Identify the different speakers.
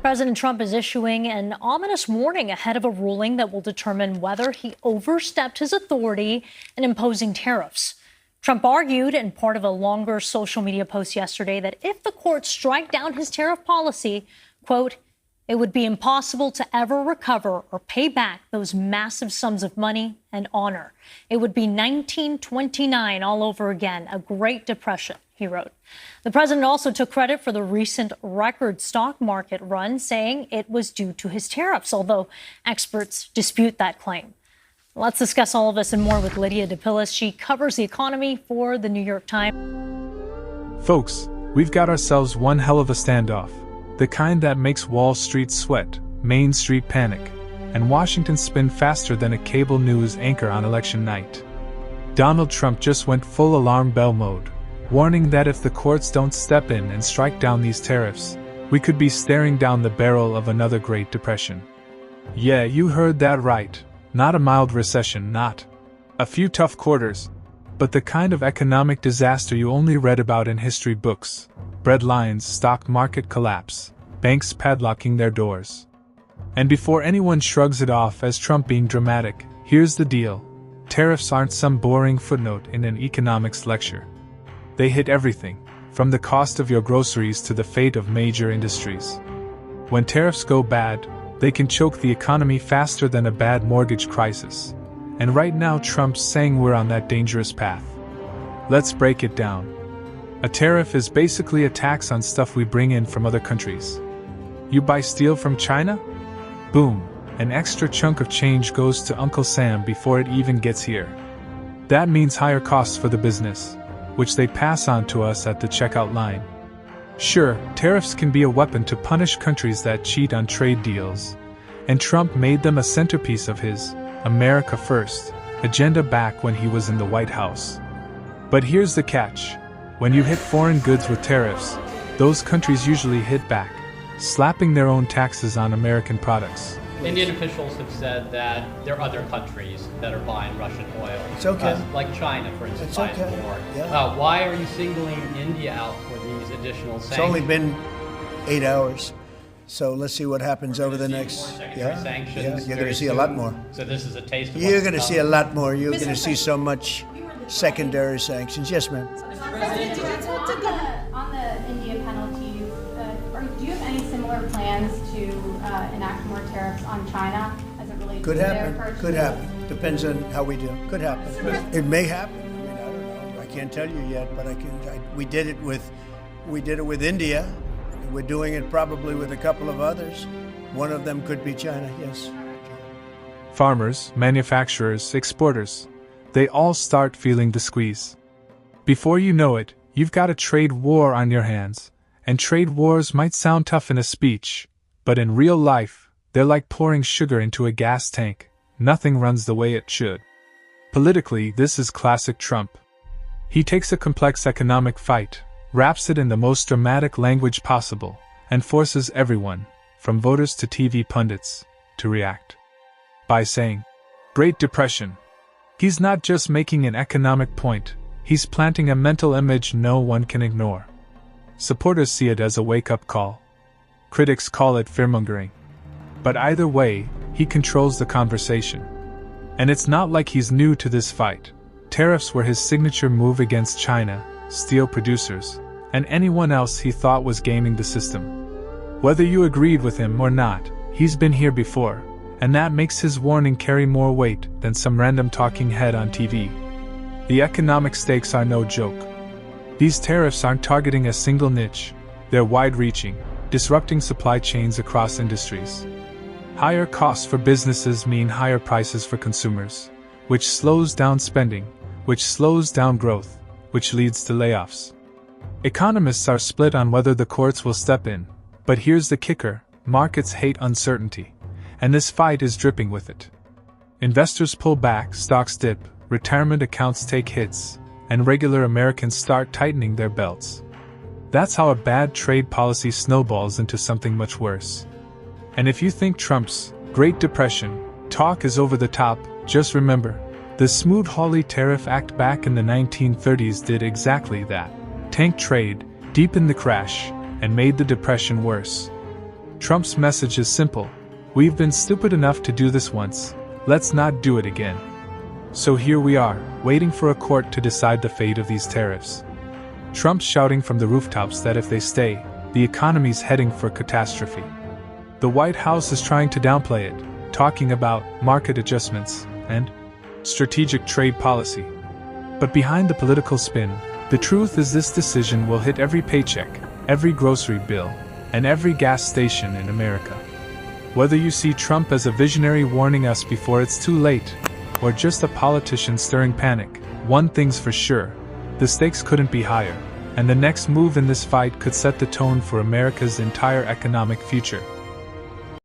Speaker 1: President Trump is issuing an ominous warning ahead of a ruling that will determine whether he overstepped his authority in imposing tariffs. Trump argued in part of a longer social media post yesterday that if the courts strike down his tariff policy, quote, it would be impossible to ever recover or pay back those massive sums of money and honor. It would be 1929 all over again, a Great Depression, he wrote. The president also took credit for the recent record stock market run, saying it was due to his tariffs, although experts dispute that claim. Let's discuss all of this and more with Lydia DePillis. She covers the economy for the New York Times.
Speaker 2: Folks, we've got ourselves one hell of a standoff. The kind that makes Wall Street sweat, Main Street panic, and Washington spin faster than a cable news anchor on election night. Donald Trump just went full alarm bell mode, warning that if the courts don't step in and strike down these tariffs, we could be staring down the barrel of another Great Depression. Yeah, you heard that right. Not a mild recession, not a few tough quarters, but the kind of economic disaster you only read about in history books. Breadlines, stock market collapse, banks padlocking their doors. And before anyone shrugs it off as Trump being dramatic, here's the deal. Tariffs aren't some boring footnote in an economics lecture. They hit everything, from the cost of your groceries to the fate of major industries. When tariffs go bad, they can choke the economy faster than a bad mortgage crisis. And right now Trump's saying we're on that dangerous path. Let's break it down. A tariff is basically a tax on stuff we bring in from other countries. You buy steel from China? Boom, an extra chunk of change goes to Uncle Sam before it even gets here. That means higher costs for the business, which they pass on to us at the checkout line. Sure, tariffs can be a weapon to punish countries that cheat on trade deals, and Trump made them a centerpiece of his America First agenda back when he was in the White House. But here's the catch. When you hit foreign goods with tariffs, those countries usually hit back, slapping their own taxes on American products.
Speaker 3: Indian officials have said that there are other countries that are buying Russian oil.
Speaker 4: It's okay.
Speaker 3: Like China, for instance, buying more.
Speaker 4: Yeah.
Speaker 3: Why are you singling India out for these additional sanctions?
Speaker 4: It's only been 8 hours, so let's see what happens over the next.
Speaker 3: Sanctions.
Speaker 4: You're going to see a lot more.
Speaker 3: So this is a taste of
Speaker 4: You're going to see a lot more. You're going to see so much secondary sanctions. Yes, ma'am.
Speaker 5: On the India penalties, do you have any similar plans to enact more tariffs on China as it relates to their purchases?
Speaker 4: Could happen. Depends on how we do. Could happen. It may happen. I mean, I don't know. I can't tell you yet, but we did it with India. We're doing it probably with a couple of others. One of them could be China. Yes.
Speaker 2: Farmers, manufacturers, exporters, they all start feeling the squeeze. Before you know it, you've got a trade war on your hands, and trade wars might sound tough in a speech, but in real life, they're like pouring sugar into a gas tank. Nothing runs the way it should. Politically, this is classic Trump. He takes a complex economic fight, wraps it in the most dramatic language possible, and forces everyone, from voters to TV pundits, to react. By saying, Great Depression. He's not just making an economic point, he's planting a mental image no one can ignore. Supporters see it as a wake-up call. Critics call it fearmongering. But either way, he controls the conversation. And it's not like he's new to this fight. Tariffs were his signature move against China, steel producers, and anyone else he thought was gaming the system. Whether you agreed with him or not, he's been here before, and that makes his warning carry more weight than some random talking head on TV. The economic stakes are no joke. These tariffs aren't targeting a single niche, they're wide-reaching, disrupting supply chains across industries. Higher costs for businesses mean higher prices for consumers, which slows down spending, which slows down growth, which leads to layoffs. Economists are split on whether the courts will step in, but here's the kicker: markets hate uncertainty, and this fight is dripping with it. Investors pull back, stocks dip, retirement accounts take hits, and regular Americans start tightening their belts. That's how a bad trade policy snowballs into something much worse. And if you think Trump's Great Depression talk is over the top, just remember, the Smoot-Hawley Tariff Act back in the 1930s did exactly that. Tanked trade, deepened the crash, and made the depression worse. Trump's message is simple: we've been stupid enough to do this once, let's not do it again. So here we are, waiting for a court to decide the fate of these tariffs. Trump's shouting from the rooftops that if they stay, the economy's heading for catastrophe. The White House is trying to downplay it, talking about market adjustments and strategic trade policy. But behind the political spin, the truth is this decision will hit every paycheck, every grocery bill, and every gas station in America. Whether you see Trump as a visionary warning us before it's too late, or just a politician stirring panic, one thing's for sure: the stakes couldn't be higher, and the next move in this fight could set the tone for America's entire economic future.